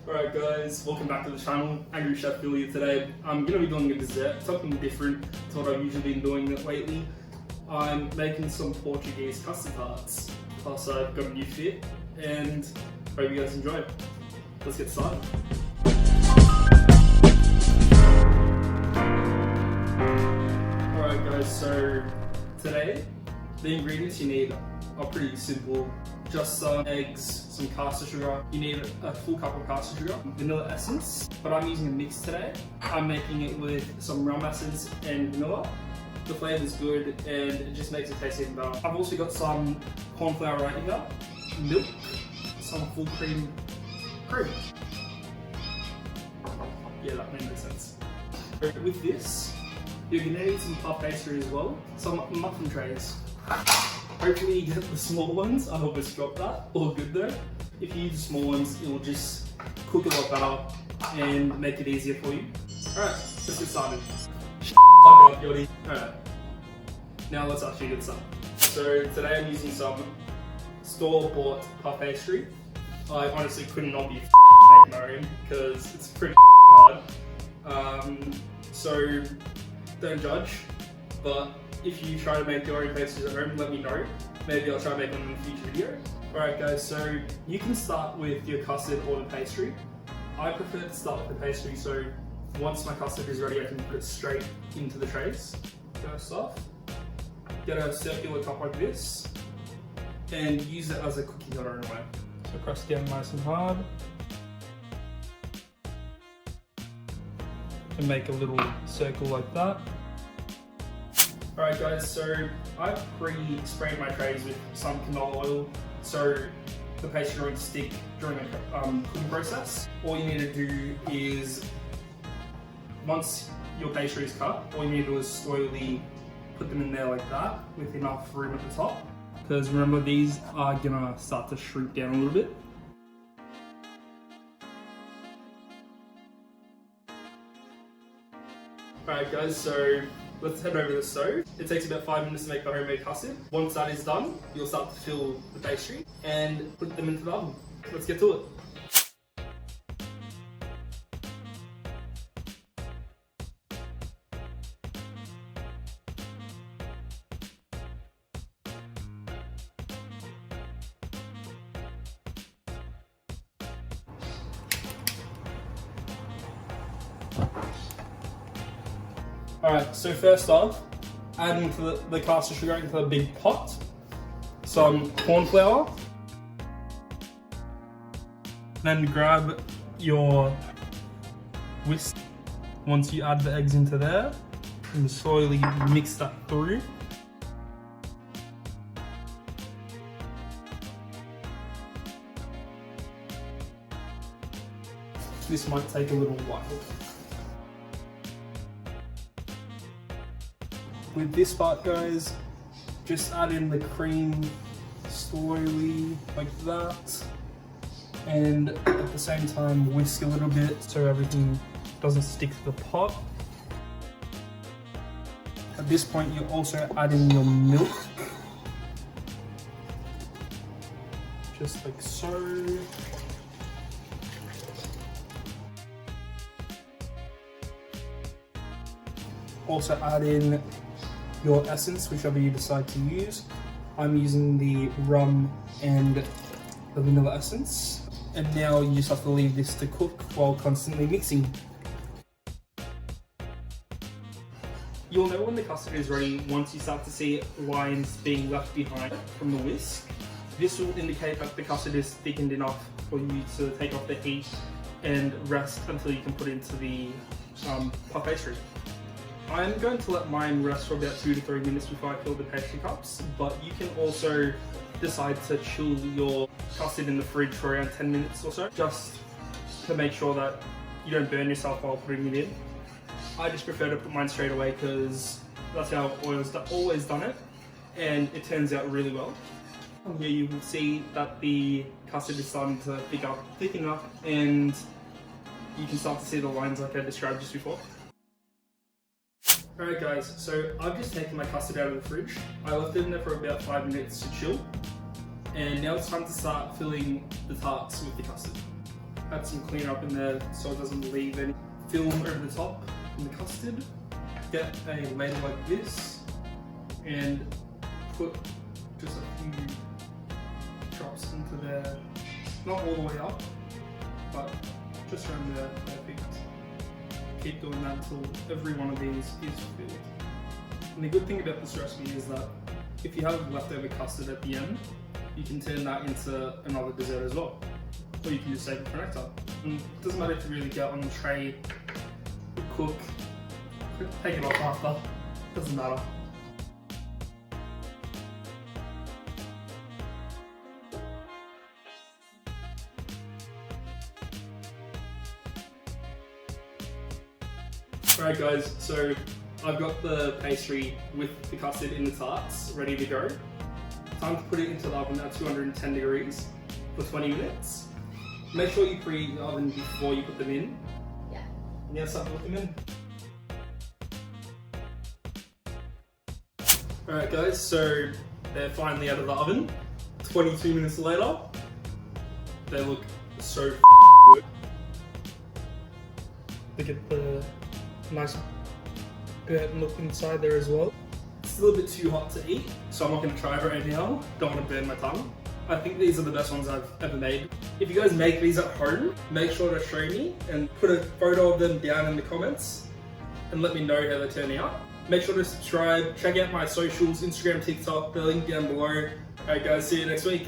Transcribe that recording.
Alright guys, welcome back to the channel. Angry Chef Phil here today. I'm going to be doing a dessert, something different to what I've usually been doing lately. I'm making some Portuguese custard tarts. Plus I've got a new fit and hope you guys enjoy. Let's get started. Alright guys, so today the ingredients you need are pretty simple. Just some eggs, some caster sugar. You need a full cup of caster sugar, vanilla essence, but I'm using a mix today. I'm making it with some rum essence and vanilla. The flavour is good and it just makes it taste even better. I've also got some corn flour right here, milk, some full cream. Yeah, that makes sense. With this, you're gonna need some puff pastry as well, some muffin trays. Hopefully you get the small ones. I hope it's dropped that. All good though. If you use the small ones, it will just cook a lot better and make it easier for you. Alright, let's get started. Alright, now let's actually get started. So today I'm using some store-bought puff pastry. I honestly could not be making my own because it's pretty hard. So don't judge, but if you try to make your own pastries at home, let me know. Maybe I'll try to make one in a future video. Alright guys, so you can start with your custard or the pastry. I prefer to start with the pastry, so once my custard is ready, I can put it straight into the trays. First off, get a circular cup like this, and use it as a cookie cutter in a way. So press down nice and hard. And make a little circle like that. Alright guys, so I've pre-sprayed my trays with some canola oil so the pastry won't stick during the cooking process. All you need to do is, once your pastry is cut, all you need to do is slowly put them in there like that with enough room at the top. Because remember, these are gonna start to shrink down a little bit. Alright guys, so let's head over to the stove. It takes about 5 minutes to make the homemade custard. Once that is done, you'll start to fill the pastry and put them into the oven. Let's get to it. Alright, so first off, add into the caster sugar into a big pot, some corn flour, then grab your whisk. Once you add the eggs into there, and slowly mix that through. This might take a little while. With this part guys, just add in the cream slowly like that, and at the same time whisk a little bit so everything doesn't stick to the pot. At this point you also add in your milk, just like so. Also add in your essence, whichever you decide to use. I'm using the rum and the vanilla essence. And now you just have to leave this to cook while constantly mixing. You'll know when the custard is ready once you start to see lines being left behind from the whisk. This will indicate that the custard is thickened enough for you to take off the heat and rest until you can put it into the puff pastry. I'm going to let mine rest for about 2 to 3 minutes before I fill the pastry cups, but you can also decide to chill your custard in the fridge for around 10 minutes or so, just to make sure that you don't burn yourself while putting it in. I just prefer to put mine straight away because that's how I've always done it, and it turns out really well. Here you will see that the custard is starting to thicken up, and you can start to see the lines like I described just before. Alright guys, so I've just taken my custard out of the fridge. I left it in there for about 5 minutes to chill. And now it's time to start filling the tarts with the custard. add some clean up in there so it doesn't leave any film over the top in the custard. Get a ladle like this and put just a few drops into there, not all the way up, but just around there, perfect. Keep doing that until every one of these is filled. And the good thing about this recipe is that if you have leftover custard at the end, you can turn that into another dessert as well. Or you can just save it for next time. And it doesn't matter if you really get on the tray, cook, take it off after, doesn't matter. Alright guys, so I've got the pastry with the custard in the tarts ready to go. Time to put it into the oven at 210 degrees for 20 minutes. Make sure you preheat the oven before you put them in. Yeah. Now start to put them in. Alright guys, so they're finally out of the oven. 22 minutes later, they look so good. Look at the nice burnt look inside there as well. It's a little bit too hot to eat, so I'm not going to try it right now. Don't want to burn my tongue. I think these are the best ones I've ever made. If you guys make these at home, make sure to show me and put a photo of them down in the comments and let me know how they're turning out. Make sure to subscribe, check out my socials, Instagram, TikTok, the link down below. Alright guys, see you next week.